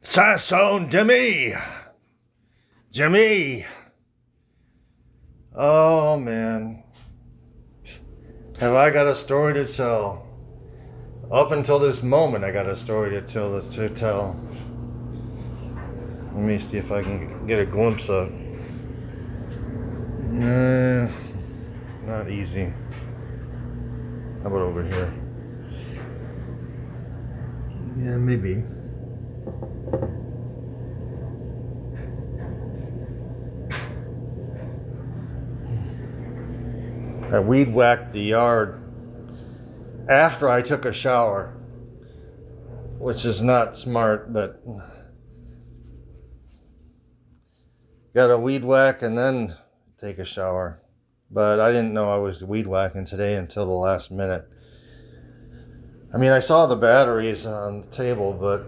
Sasson Jimmy! Jimmy! Oh man. Have I got a story to tell? Up until this moment, I got a story to tell. Let me see if I can get a glimpse of. Not easy. How about over here? Yeah, maybe. I weed whacked the yard after I took a shower, which is not smart, but got to weed whack and then take a shower. But I didn't know I was weed whacking today until the last minute. I mean, I saw the batteries on the table, but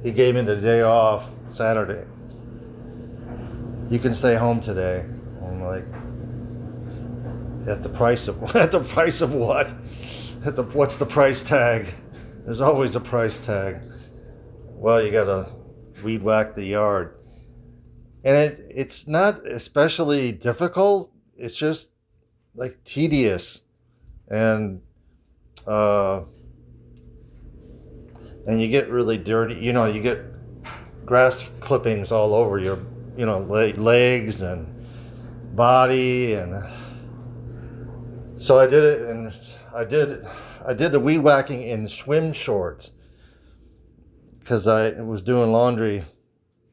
he gave me the day off Saturday. You can stay home today. I'm like, at the price of what? What's the price tag? There's always a price tag. Well, you gotta weed whack the yard. And it's not especially difficult. It's just like tedious. And you get really dirty. You know, you get grass clippings all over your, legs and body. And so I did it, and I did the weed whacking in swim shorts because I was doing laundry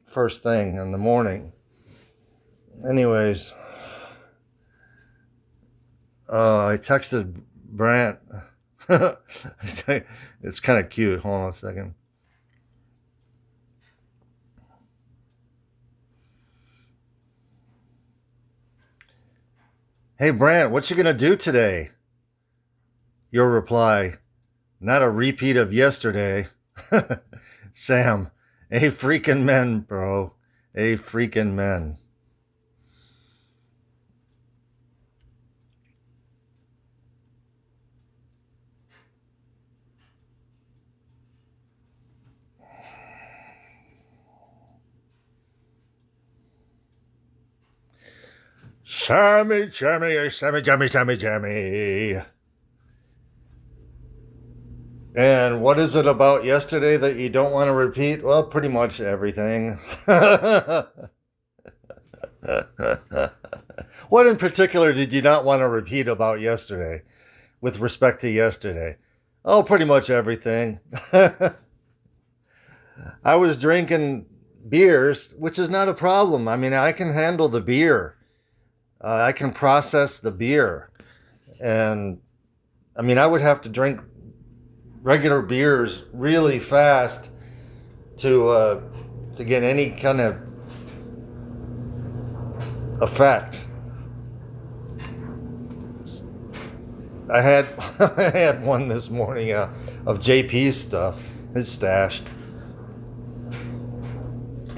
first thing in the morning. Anyways, I texted Brant. It's kind of cute. Hold on a second. Hey Brant, what you gonna do today? Your reply, not a repeat of yesterday. Sam, a freaking men, bro. A freaking men. Sammy, Jammy, Sammy, Jammy, Sammy, Jammy. And what is it about yesterday that you don't want to repeat? Well, pretty much everything. What in particular did you not want to repeat about yesterday with respect to yesterday? Oh, pretty much everything. I was drinking beers, which is not a problem. I mean, I can handle the beer. I can process the beer. And I mean, I would have to drink regular beers really fast to get any kind of effect. I had I had one this morning of JP's stuff, his stash.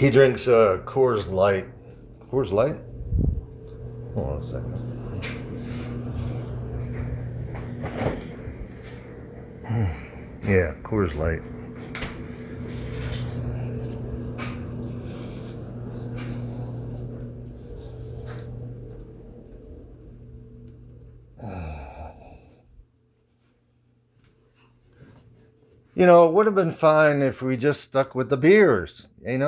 He drinks Coors Light. Coors Light? Hold on a second. Yeah, Coors Light. It would have been fine if we just stuck with the beers. It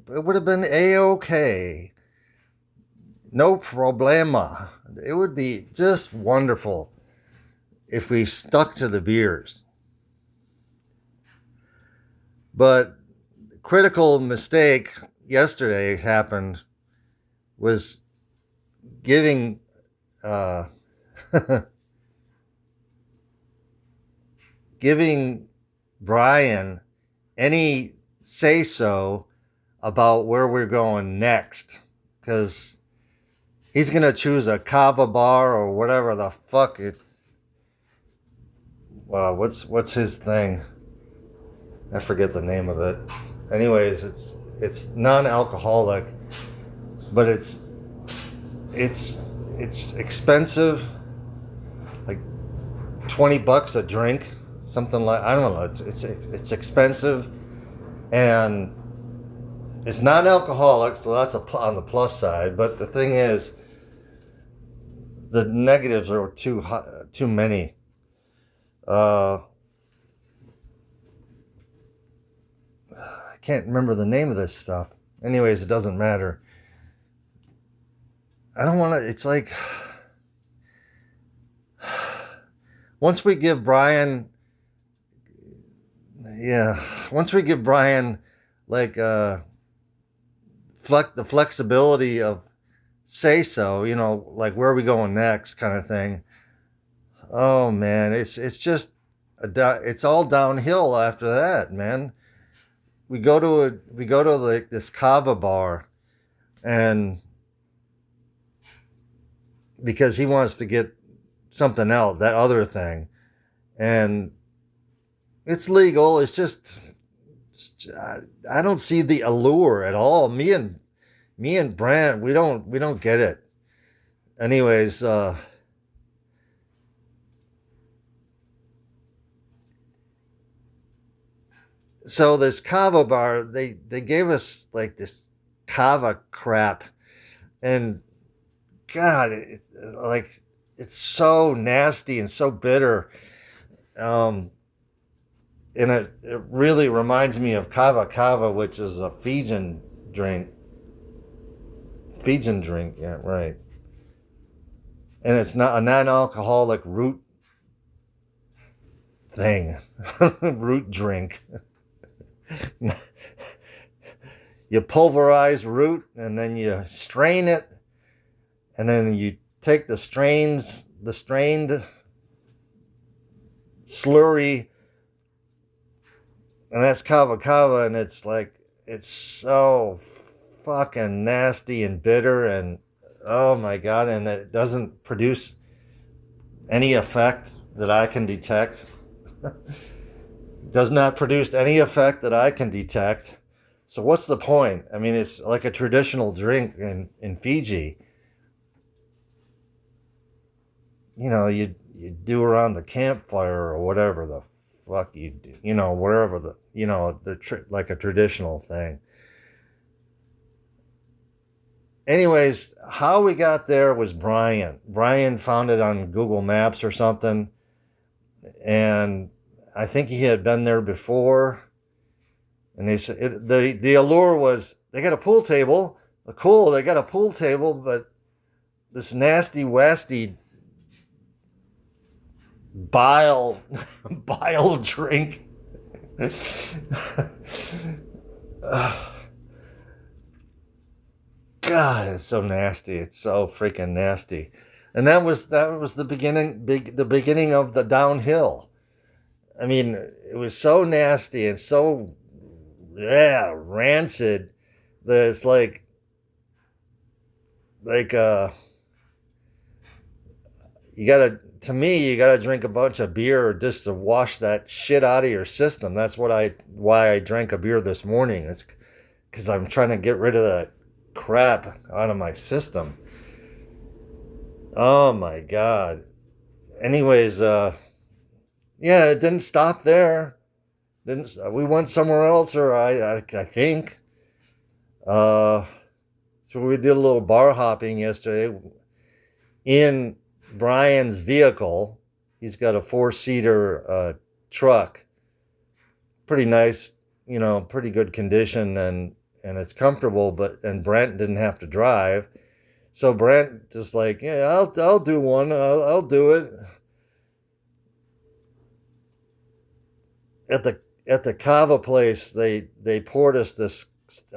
would have been A-okay. No problema. It would be just wonderful if we stuck to the beers. But critical mistake yesterday happened was giving giving Brian any say so about where we're going next, because he's gonna choose a kava bar or whatever the fuck it. Wow, what's his thing? I forget the name of it. Anyways, it's non-alcoholic, but it's expensive, like $20 a drink, something like, I don't know. It's expensive, And it's non-alcoholic, so that's on the plus side. But the thing is, the negatives are too many. I can't remember the name of this stuff. Anyways, it doesn't matter. I don't want to. It's like once we give Brian, once we give Brian like the flexibility of say so, like where are we going next kind of thing. Oh man, it's just it's all downhill after that, man. We go to like this kava bar, and because he wants to get something else, that other thing, and it's legal. It's just I don't see the allure at all. Me and Brant, we don't get it. Anyways, so this kava bar, they gave us like this kava crap, and God, like it's so nasty and so bitter. Um, and it really reminds me of kava kava, which is a Fijian drink. Fijian drink, yeah, right. And it's not a non-alcoholic root thing, root drink. You pulverize root and then you strain it, and then you take the strained slurry, and that's kava kava, and it's like it's so fucking nasty and bitter, and oh my god, and it doesn't produce any effect that I can detect. Does not produce any effect that I can detect. So what's the point? I mean, it's like a traditional drink in Fiji. You do around the campfire or whatever the fuck you do. Wherever like a traditional thing. Anyways, how we got there was Brian. Brian found it on Google Maps or something, and I think he had been there before. And they said the allure was they got a pool table. Cool, they got a pool table, but this nasty, wasty bile drink. God, it's so nasty. It's so freaking nasty. And that was the beginning of the downhill. I mean, it was so nasty and so rancid that it's like you gotta drink a bunch of beer just to wash that shit out of your system. That's why I drank a beer this morning. It's because I'm trying to get rid of that crap out of my system. Oh my god. Anyways, yeah, it didn't stop there. Didn't We went somewhere else, or I think. Uh, so we did a little bar hopping yesterday in Brian's vehicle. He's got a 4-seater truck, pretty nice, pretty good condition, and it's comfortable. And Brent didn't have to drive, so Brent just like, yeah, I'll do one. I'll do it. At the kava place, they poured us this.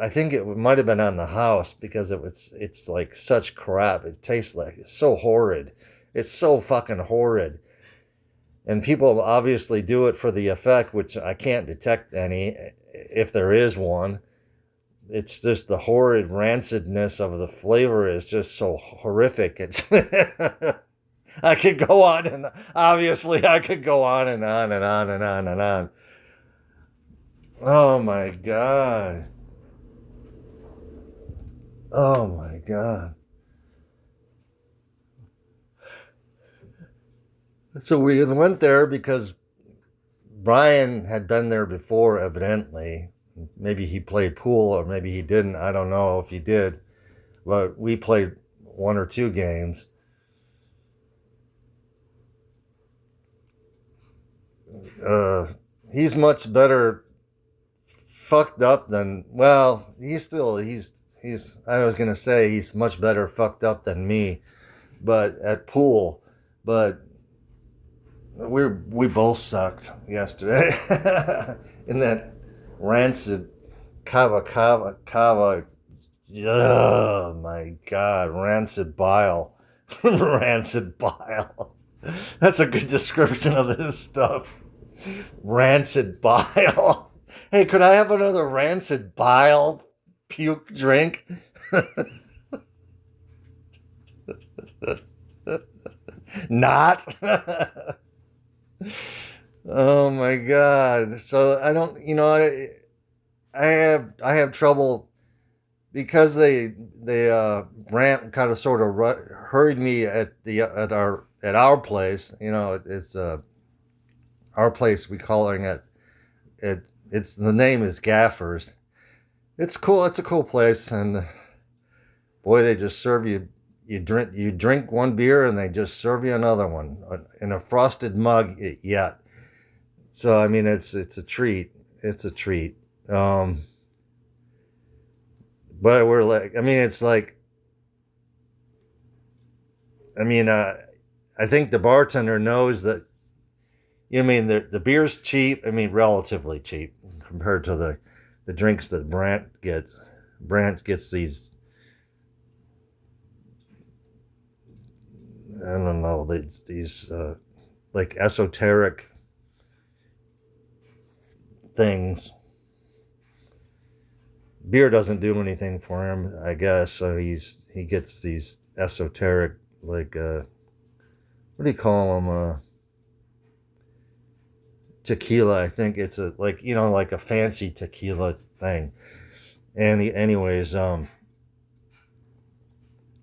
I think it might have been on the house, because it's like such crap. It tastes like it's so horrid. It's so fucking horrid. And people obviously do it for the effect, which I can't detect any, if there is one. It's just the horrid rancidness of the flavor is just so horrific. It's I could go on, and obviously I could go on and on and on and on and on. Oh my god. Oh my god. So we went there because Brian had been there before, evidently. Maybe he played pool or maybe he didn't. I don't know if he did. But we played 1 or 2 games. Uh, he's much better fucked up than, well, he's I was gonna say he's much better fucked up than me, but at pool. But we both sucked yesterday in that rancid kava. Oh my god, rancid bile. Rancid bile. That's a good description of this stuff. Rancid bile. Hey, could I have another rancid bile puke drink? Not. Oh my god. So I don't, I have trouble because they Brant kind of sort of hurried me at our place. It's our place. We calling it's the name is Gaffers. It's cool. It's a cool place, and boy, they just serve you. You drink one beer, and they just serve you another one in a frosted mug yet. So I mean, it's a treat. It's a treat. Um, but we're like, I mean, it's like, I mean, I think the bartender knows that. You know, I mean, the beer's cheap. I mean, relatively cheap compared to the drinks that Brant gets. Brant gets these, I don't know, these like esoteric things. Beer doesn't do anything for him, I guess. So he gets these esoteric, like what do you call them? Tequila. I think it's a, like, like a fancy tequila thing. And anyways,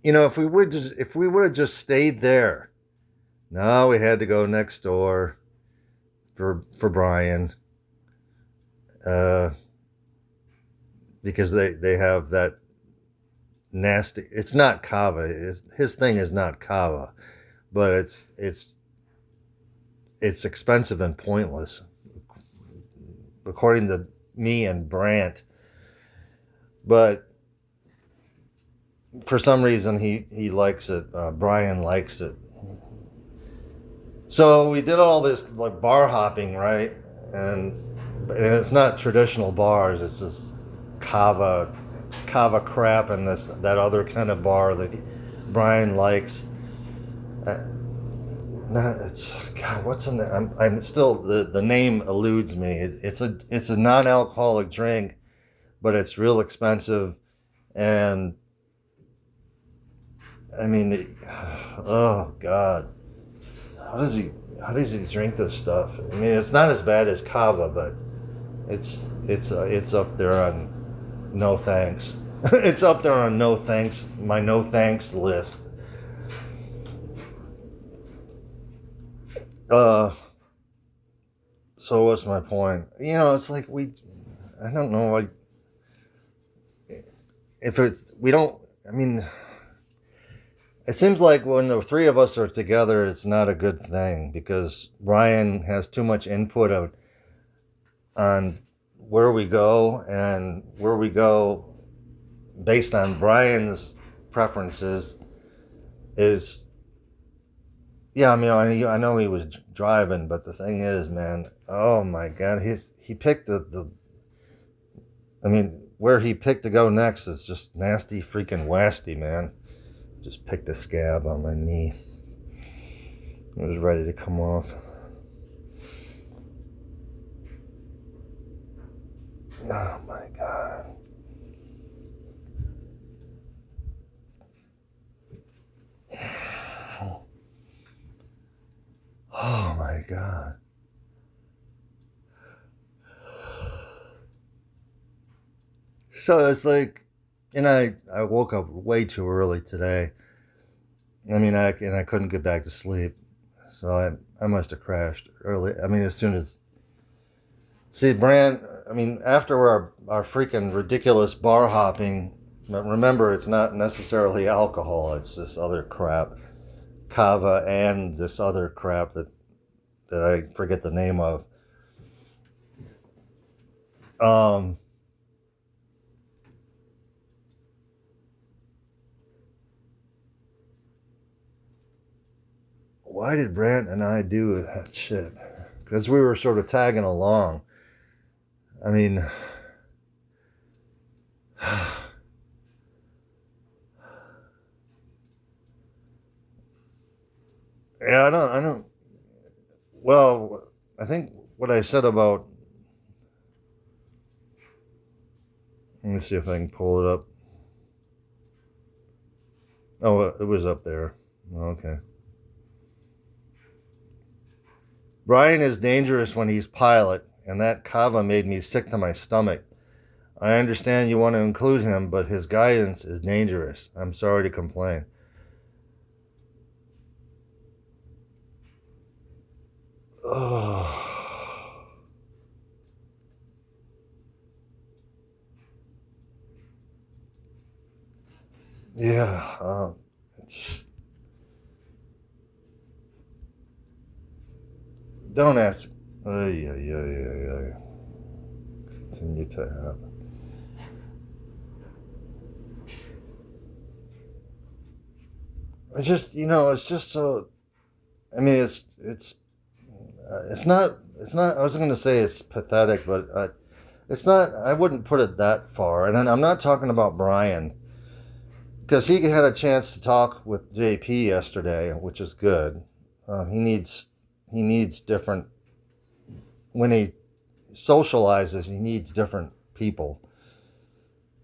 if we would have just stayed there. No, we had to go next door for Brian, uh, because they have that nasty. It's not kava. His thing is not kava, but it's expensive and pointless, according to me and Brant. But for some reason, he likes it. Brian likes it. So we did all this like bar hopping, right? And it's not traditional bars. It's just kava crap and that other kind of bar that Brian likes. Uh, it's, God, what's in there? I'm still, the name eludes me. It's a non-alcoholic drink, but it's real expensive, and I mean, oh God, how does he drink this stuff? I mean, it's not as bad as kava, but it's up there on no thanks. It's up there on no thanks, my no thanks list. Uh, so what's my point? It's like I don't know, like, if we don't, I mean, it seems like when the three of us are together, it's not a good thing because Brian has too much input on where we go based on Brian's preferences is, yeah, I mean, I know he was driving, but the thing is, man, oh my God, he picked I mean, where he picked to go next is just nasty freaking wasty, man. Just picked a scab on my knee. It was ready to come off. Oh my God. Oh my God. So it's like, and I woke up way too early today. I mean, I couldn't get back to sleep, so I must have crashed early. I mean, as soon as, see, Brant I mean, after our freaking ridiculous bar hopping, remember, it's not necessarily alcohol, it's this other crap. Kava and this other crap that I forget the name of. Why did Brant and I do that shit? Because we were sort of tagging along. I mean, yeah, I don't. Well, I think what I said about. Let me see if I can pull it up. Oh, it was up there. Okay. Brian is dangerous when he's pilot, and that kava made me sick to my stomach. I understand you want to include him, but his guidance is dangerous. I'm sorry to complain. Oh. Yeah, it's, don't ask. Yeah. Continue to happen. It's just, it's just so. I mean, it's not. It's not. I was going to say it's pathetic, but it's not. I wouldn't put it that far. And I'm not talking about Brian, because he had a chance to talk with JP yesterday, which is good. He needs different. When he socializes, he needs different people,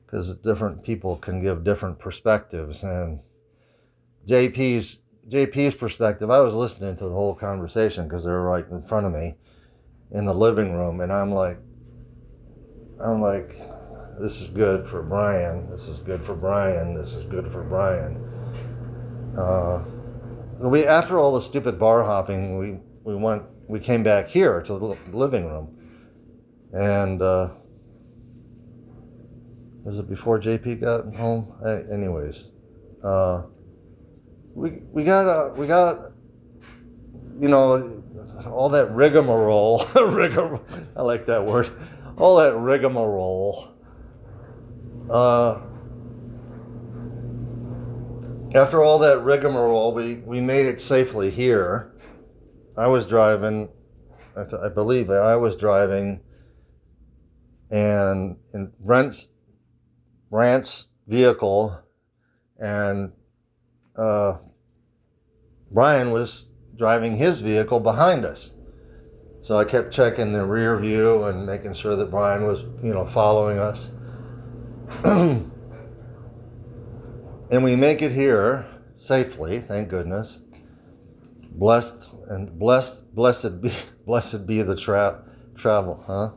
because different people can give different perspectives. And JP's perspective, I was listening to the whole conversation because they were right in front of me in the living room, and I'm like, this is good for Brian. This is good for Brian. This is good for Brian. We After all the stupid bar hopping, we came back here to the living room, and was it before JP got home? Anyways, we got all that rigmarole. I like that word. All that rigmarole. After all that rigmarole, we made it safely here. I was driving. I believe I was driving, and in Brant's vehicle, and Brian was driving his vehicle behind us. So I kept checking the rear view and making sure that Brian was, following us. And we make it here safely, thank goodness. Blessed be the travel, huh?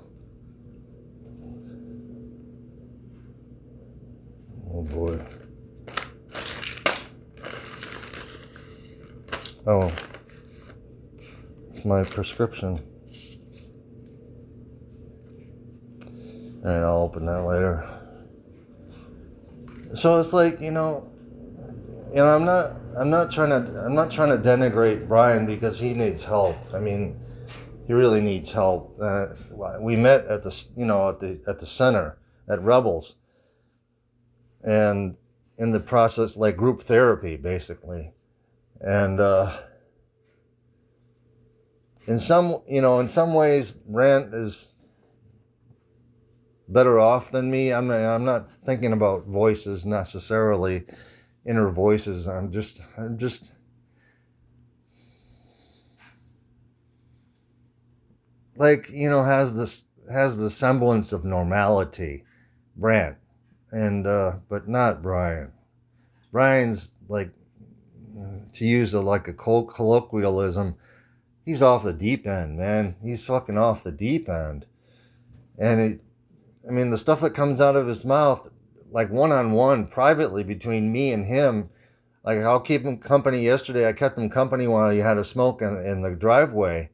Oh boy. Oh, it's my prescription. And I'll open that later. So it's like, I'm not trying to denigrate Brian because he needs help. I mean, he really needs help. We met at the center at Rebels, and in the process, like group therapy, basically. And in some ways, Brant is better off than me. I'm not thinking about voices necessarily, inner voices. I'm just like, has the semblance of normality, Brant, and but not Brian. Brian's like, to use a colloquialism, he's off the deep end, man. He's fucking off the deep end. And the stuff that comes out of his mouth, like one-on-one, privately between me and him, like I'll keep him company. Yesterday I kept him company while he had a smoke in the driveway,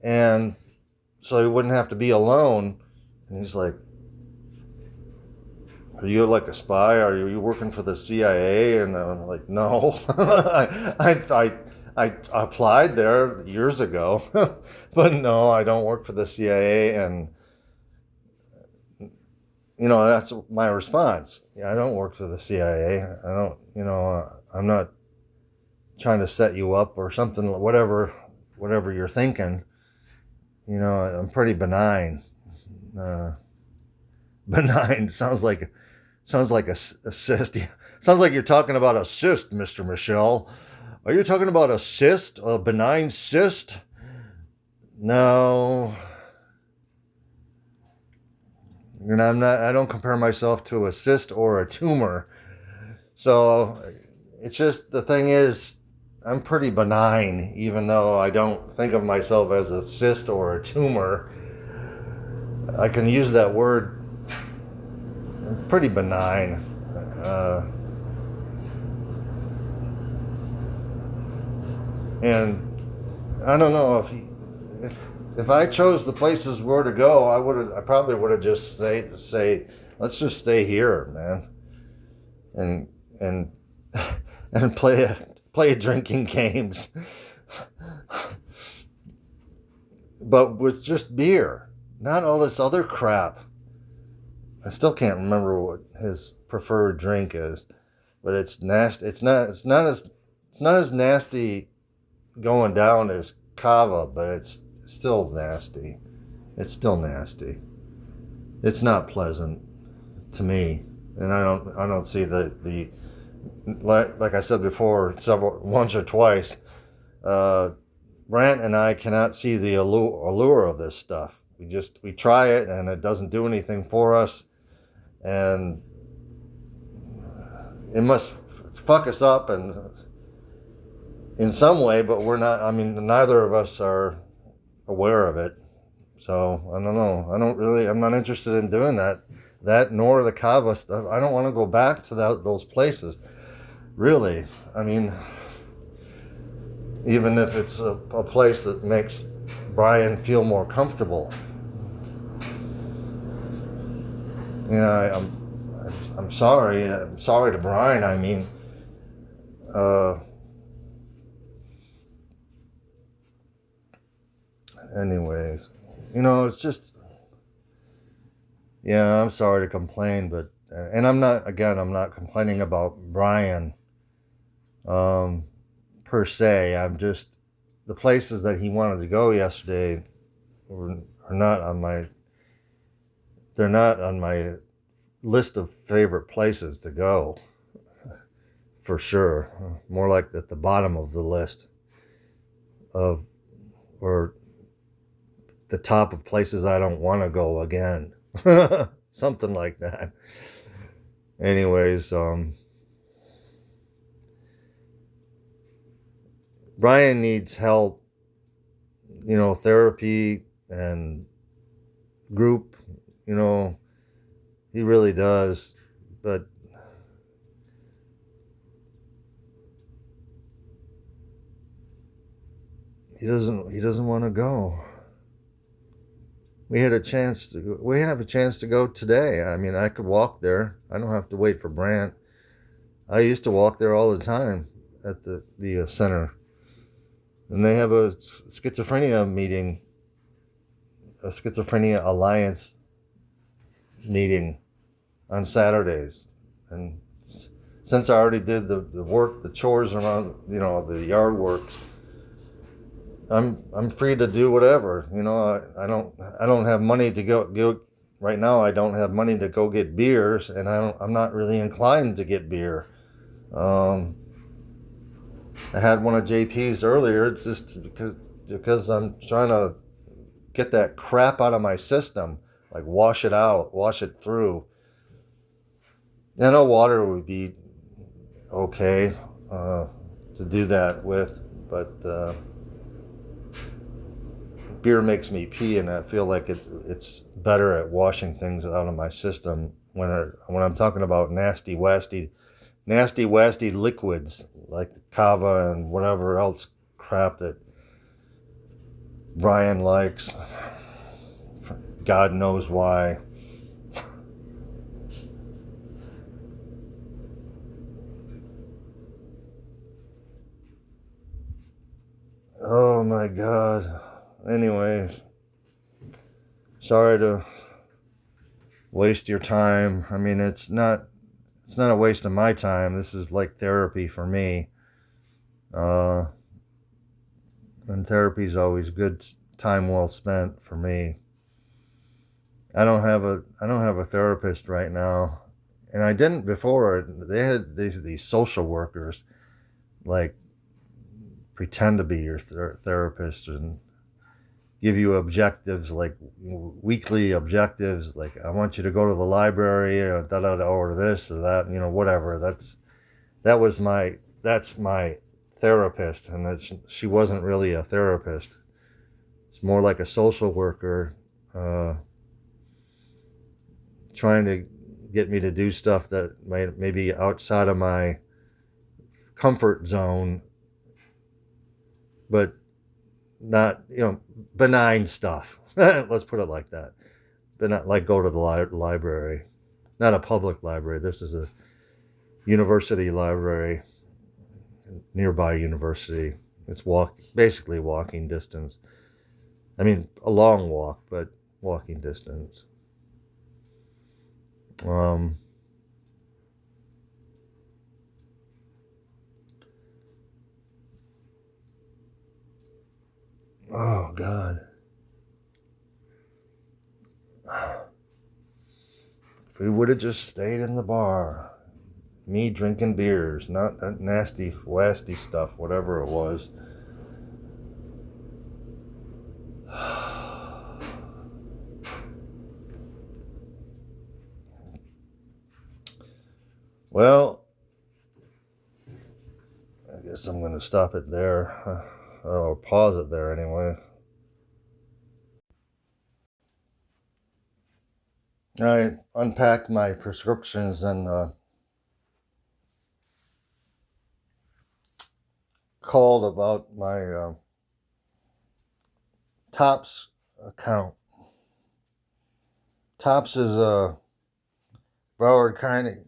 and so he wouldn't have to be alone. And he's like, are you like a spy? Are you working for the CIA? And I'm like, no. I applied there years ago, but no, I don't work for the CIA. And that's my response. Yeah, I don't work for the CIA. I don't. I'm not trying to set you up or something. Whatever you're thinking. I'm pretty benign. Benign sounds like a cyst. Sounds like you're talking about a cyst, Mr. Michelle. Are you talking about a cyst, a benign cyst? No. And I'm not. I don't compare myself to a cyst or a tumor. So it's just the thing is, I'm pretty benign, even though I don't think of myself as a cyst or a tumor. I can use that word. I'm pretty benign. And I don't know if I chose the places where to go, I probably would have just say let's just stay here, man, and and play drinking games, but with just beer, not all this other crap. I still can't remember what his preferred drink is, but it's nasty. It's not as nasty going down as kava, but it's still nasty. It's still nasty. It's not pleasant to me, and I don't see the like I said before once or twice. Brant and I cannot see the allure of this stuff. We try it and it doesn't do anything for us, and it must fuck us up and in some way, but we're not. I mean, neither of us are aware of it. So I don't know. I'm not interested in doing that nor the kava stuff. I don't want to go back to those places. Really, I mean, even if it's a place that makes Brian feel more comfortable. I'm sorry. I'm sorry to Brian. I mean, anyways, it's just, yeah, I'm sorry to complain, but, and I'm not complaining about Brian, per se. I'm just, the places that he wanted to go yesterday they're not on my list of favorite places to go, for sure. More like at the bottom of the list or the top of places I don't want to go again. Something like that. Anyways, Brian needs help, therapy and group, he really does, but he doesn't want to go. We have a chance to go today. I mean, I could walk there. I don't have to wait for Brant. I used to walk there all the time at the center. And they have a schizophrenia meeting, a schizophrenia alliance meeting on Saturdays. And since I already did the work, the chores around, the yard work, I'm free to do whatever. I don't have money to go right now. I don't have money to go get beers, and I'm not really inclined to get beer. I had one of JP's earlier just because I'm trying to get that crap out of my system, like wash it out, wash it through. I know water would be okay to do that with, but beer makes me pee, and I feel like it's better at washing things out of my system when I'm talking about nasty wasty liquids like kava and whatever else crap that Brian likes. God knows why. Oh my God. Anyways, sorry to waste your time. I mean, it's not a waste of my time. This is like therapy for me. Uh, and therapy is always good time well spent for me. I don't have a therapist right now, and I didn't before. They had these social workers like pretend to be your therapist and give you objectives, like weekly objectives, like I want you to go to the library or or this or that, whatever. That's my therapist, and she wasn't really a therapist. It's more like a social worker, trying to get me to do stuff that may be outside of my comfort zone, but not, benign stuff. Let's put it like that. But not like go to the library, not a public library. This is a university library, nearby university. It's basically walking distance. I mean, a long walk, but walking distance. Um, oh God. If we would have just stayed in the bar, me drinking beers, not that nasty, wasty stuff, whatever it was. Well, I guess I'm going to stop it there. Or pause it there anyway. I unpacked my prescriptions and called about my TOPS account. TOPS is a Broward County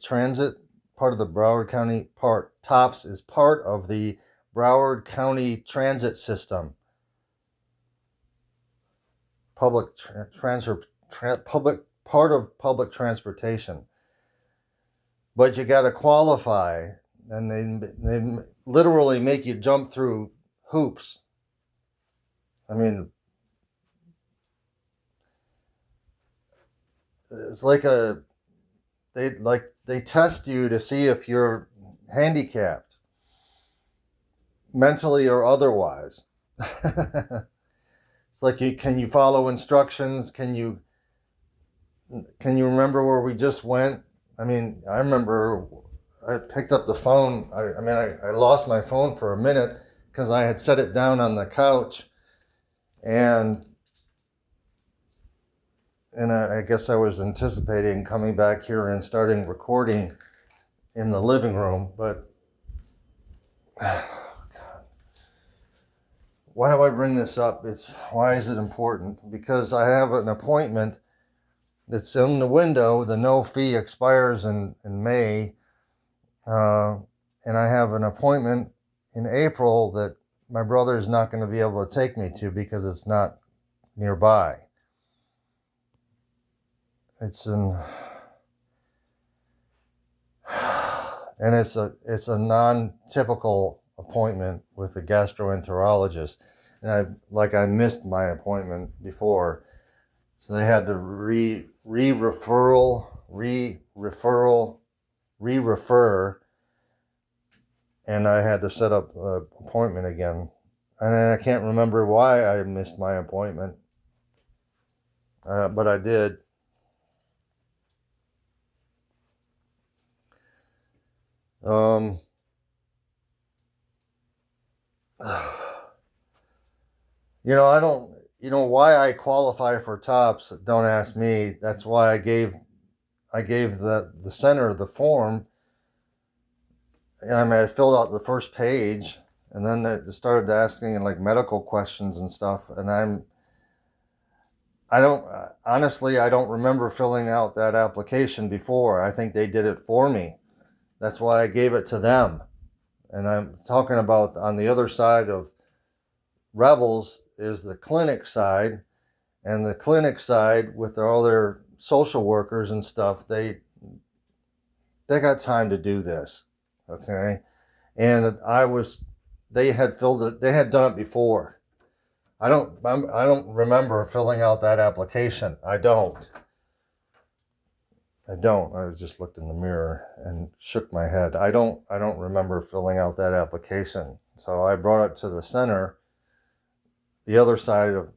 Transit, part of the Broward County part. TOPS is part of the Broward County Transit System. Public part of public transportation. But you got to qualify, and they literally make you jump through hoops. I mean, it's like they test you to see if you're handicapped, mentally or otherwise. It's like, can you follow instructions? Can you remember where we just went? I mean, I remember I picked up the phone. I lost my phone for a minute because I had set it down on the couch, and I guess I was anticipating coming back here and starting recording in the living room, but why do I bring this up? Why is it important? Because I have an appointment that's in the window. The no fee expires in May, and I have an appointment in April that my brother is not going to be able to take me to because it's not nearby. It's and it's a non-typical appointment with a gastroenterologist, and I missed my appointment before, so they had to re-refer, and I had to set up an appointment again, and I can't remember why I missed my appointment, but I did. I don't, why I qualify for TOPS. Don't ask me. That's why I gave the center the form. I filled out the first page, and then they started asking like medical questions and stuff, and I don't, honestly, I don't remember filling out that application before. I think they did it for me. That's why I gave it to them. And I'm talking about on the other side of Rebels is the clinic side, and the clinic side with all their social workers and stuff, they got time to do this, okay? And they had filled it, they had done it before. I don't remember filling out that application. I don't. I just looked in the mirror and shook my head. I don't remember filling out that application. So I brought it to the center, the other side of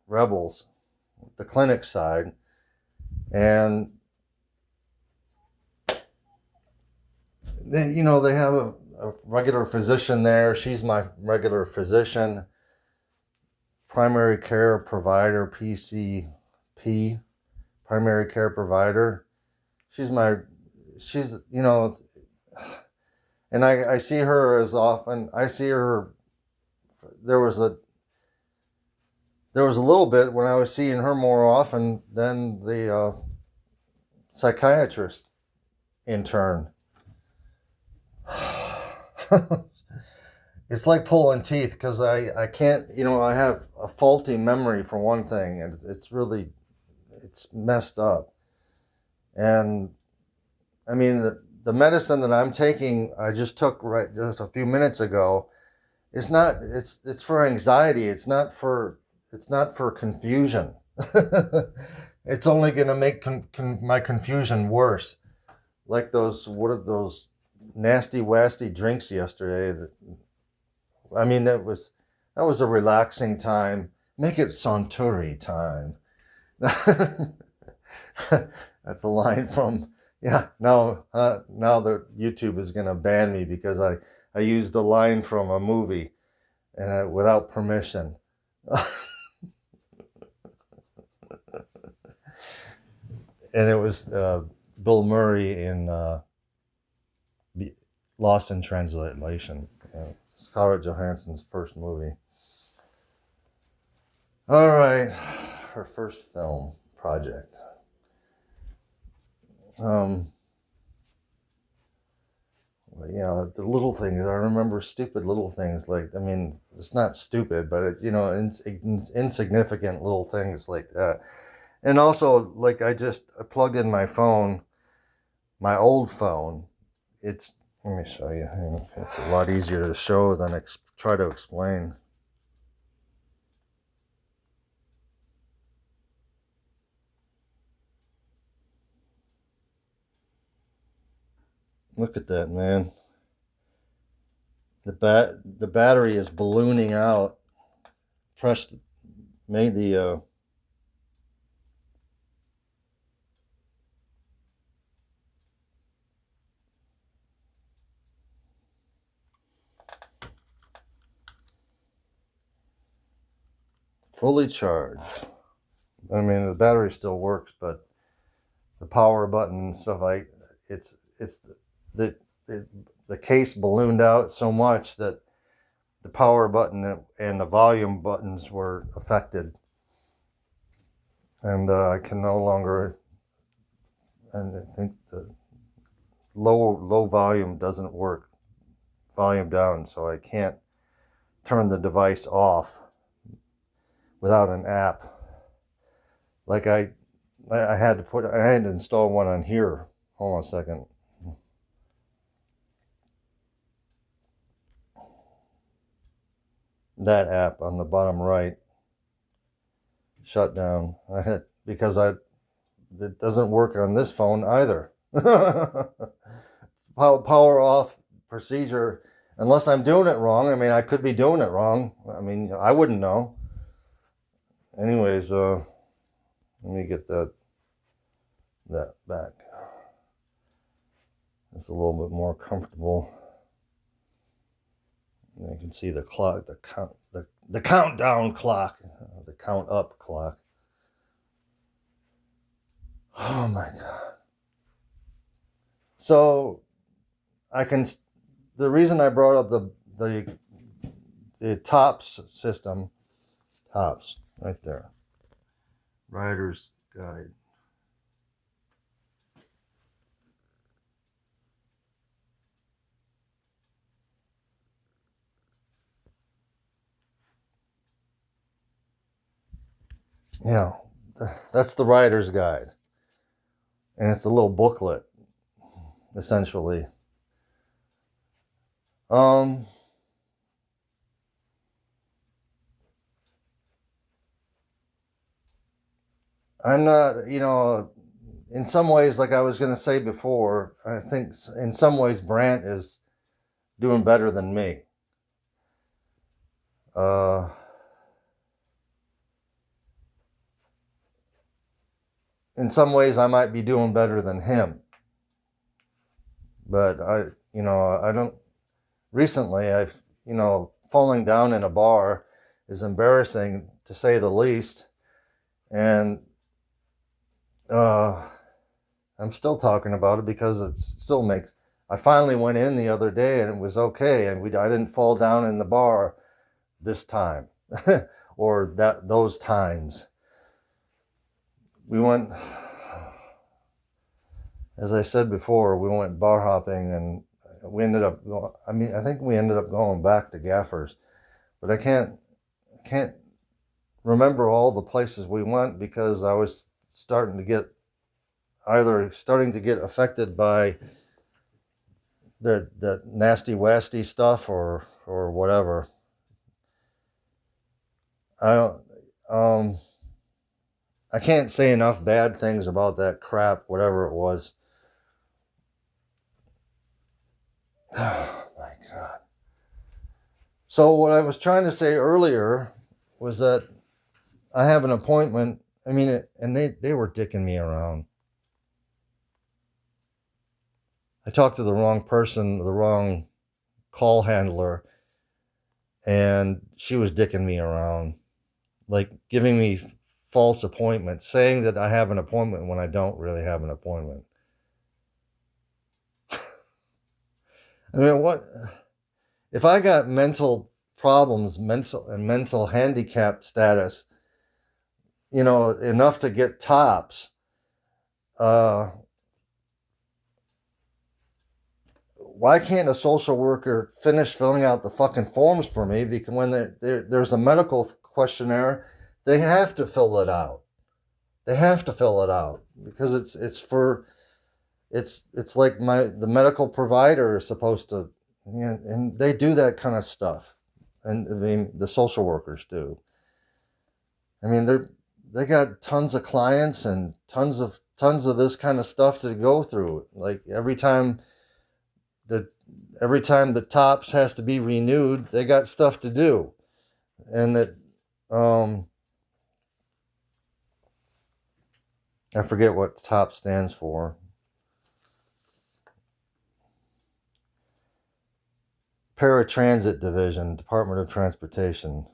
Rebels, the clinic side, and they have a regular physician there. She's my regular physician, primary care provider, PCP, primary care provider. She's and I see her as often. I see her. There was a little bit when I was seeing her more often than the psychiatrist intern. It's like pulling teeth because I can't, I have a faulty memory for one thing, and it's messed up. And I mean, the medicine that I'm taking, I just took just a few minutes ago. It's for anxiety. It's not for confusion. It's only going to make my confusion worse. Like what are those nasty wasty drinks yesterday? That was a relaxing time. Make it Suntory time. That's a line from, yeah. Now the YouTube is gonna ban me because I used a line from a movie and without permission. And it was Bill Murray in Lost in Translation. Scarlett Johansson's first movie. All right, her first film project. The little things. I remember stupid little things it's not stupid, but insignificant little things like that. And also, like I plugged in my phone, my old phone. Let me show you. It's a lot easier to show than try to explain. Look at that, man. The battery is ballooning out. Made the fully charged. The battery still works, but the power button and stuff it's the case ballooned out so much that the power button and the volume buttons were affected, and I can no longer. And I think the low volume doesn't work. Volume down, so I can't turn the device off without an app. Like I had to install one on here. Hold on a second. That app on the bottom right shut down. Because it doesn't work on this phone either. Power off procedure, unless I'm doing it wrong. I could be doing it wrong. I wouldn't know. Anyways, let me get that back. It's a little bit more comfortable. And you can see the clock, the countdown clock, the count up clock. Oh my God. So the reason I brought up the TOPS system, TOPS right there, Rider's Guide. Yeah, that's the Rider's Guide. And it's a little booklet, essentially. I'm not, in some ways, like I was going to say before, I think in some ways Brant is doing better than me. In some ways, I might be doing better than him. But I don't. Recently, I've, falling down in a bar is embarrassing to say the least. And I'm still talking about it because it still makes. I finally went in the other day and it was okay, and I didn't fall down in the bar this time, or those times. We went, as I said before, we went bar hopping, and we ended up. I think we ended up going back to Gaffers, but I can't remember all the places we went because I was starting to get affected by the nasty wasty stuff or whatever. I don't. I can't say enough bad things about that crap, whatever it was. Oh my God. So what I was trying to say earlier was that I have an appointment. I mean, and they were dicking me around. I talked to the wrong person, the wrong call handler, and she was dicking me around, like giving me false appointments, saying that I have an appointment when I don't really have an appointment. I mean, what if I got mental problems, mental handicap status, enough to get TOPS? Why can't a social worker finish filling out the fucking forms for me? Because when there's a medical questionnaire, they have to fill it out. They have to fill it out because it's like the medical provider is supposed to, and they do that kind of stuff, and I mean the social workers do. I mean they got tons of clients and tons of this kind of stuff to go through. Like every time the TOPS has to be renewed, they got stuff to do, and I forget what TOPS stands for. Paratransit Division, Department of Transportation.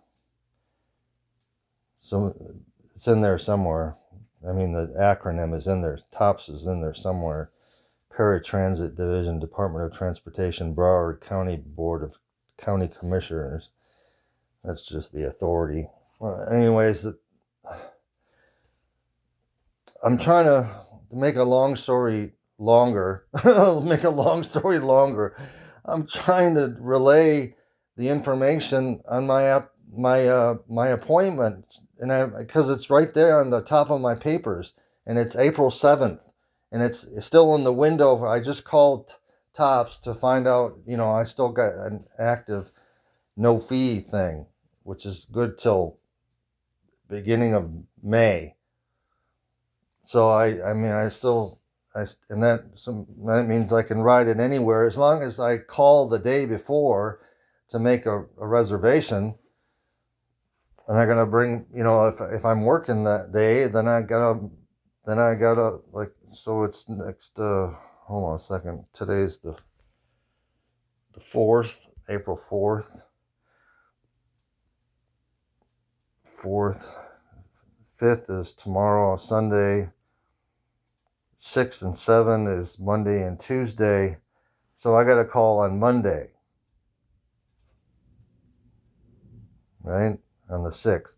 So it's in there somewhere. I mean, the acronym is in there. TOPS is in there somewhere. Paratransit Division, Department of Transportation, Broward County Board of County Commissioners. That's just the authority. Well, anyways, I'm trying to make a long story longer. Make a long story longer. I'm trying to relay the information on my appointment, and because it's right there on the top of my papers, and it's April 7th, and it's still in the window. I just called TOPS to find out, I still got an active no fee thing, which is good till beginning of May. So I mean, and that means I can ride it anywhere as long as I call the day before to make a reservation. And I'm gonna bring, if I'm working that day, then I gotta like, so it's next. Hold on a second. Today's the 4th, April 4th. 5th is tomorrow, Sunday. 6 and 7 is Monday and Tuesday. So I got a call on Monday, right? On the 6th.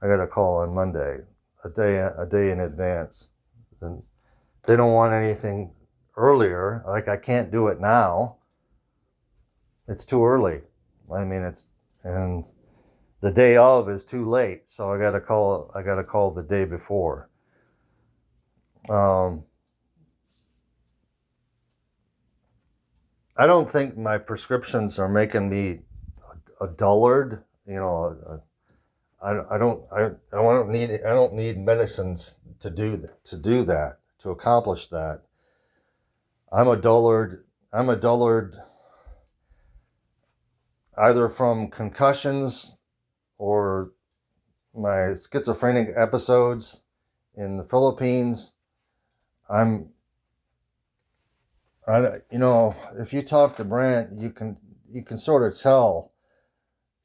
I got a call on Monday. a day in advance. And they don't want anything earlier. Like, I can't do it now. It's too early. I mean, and the day of is too late, so I got to call the day before. I don't think my prescriptions are making me a dullard. You know, I don't need medicines to do that, to accomplish that. I'm a dullard. Either from concussions or my schizophrenic episodes in the Philippines. If you talk to Brant, you can sort of tell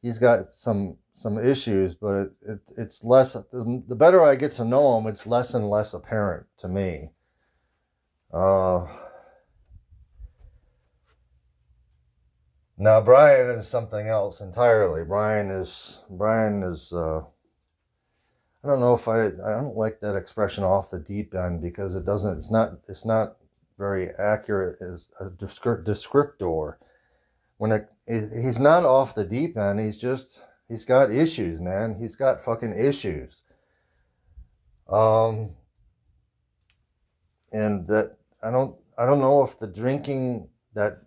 he's got some issues, but it's less. The better I get to know him, it's less and less apparent to me. Now Brian is something else entirely. Brian is. I don't know if I don't like that expression, off the deep end, because it's not very accurate as a descriptor. He's not off the deep end, he's got issues, man. He's got fucking issues. And that I don't know if the drinking that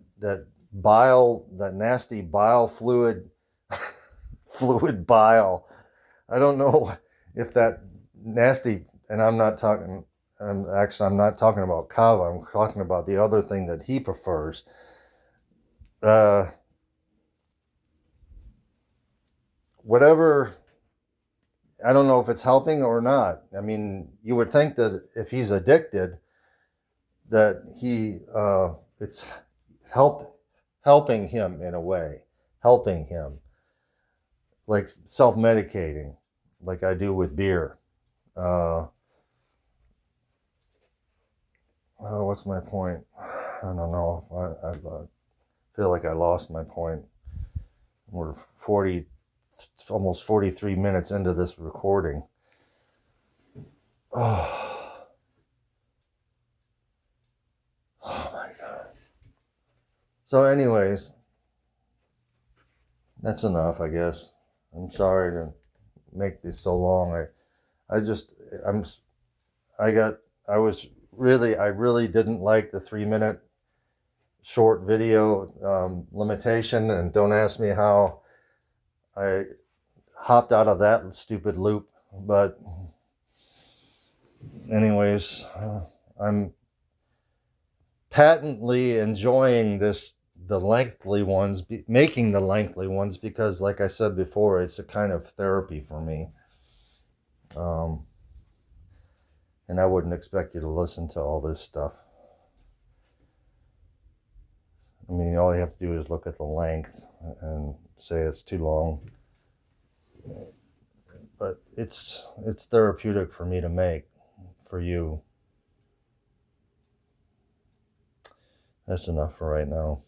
bile, that nasty bile fluid bile, I don't know if that nasty, and I'm not talking about kava, I'm talking about the other thing that he prefers. Whatever, I don't know if it's helping or not. I mean, you would think that if he's addicted, that it's helping him in a way, helping him, like self-medicating, like I do with beer. What's my point? I don't know. I feel like I lost my point. We're almost 43 minutes into this recording. Oh my God. So anyways, that's enough, I guess. I'm sorry to make this so long. I really didn't like the 3-minute short video limitation, and don't ask me how I hopped out of that stupid loop. But anyways, I'm patently enjoying the lengthy ones, making the lengthy ones, because like I said before, it's a kind of therapy for me. And I wouldn't expect you to listen to all this stuff. I mean, all you have to do is look at the length and say it's too long. But it's therapeutic for me to make for you. That's enough for right now.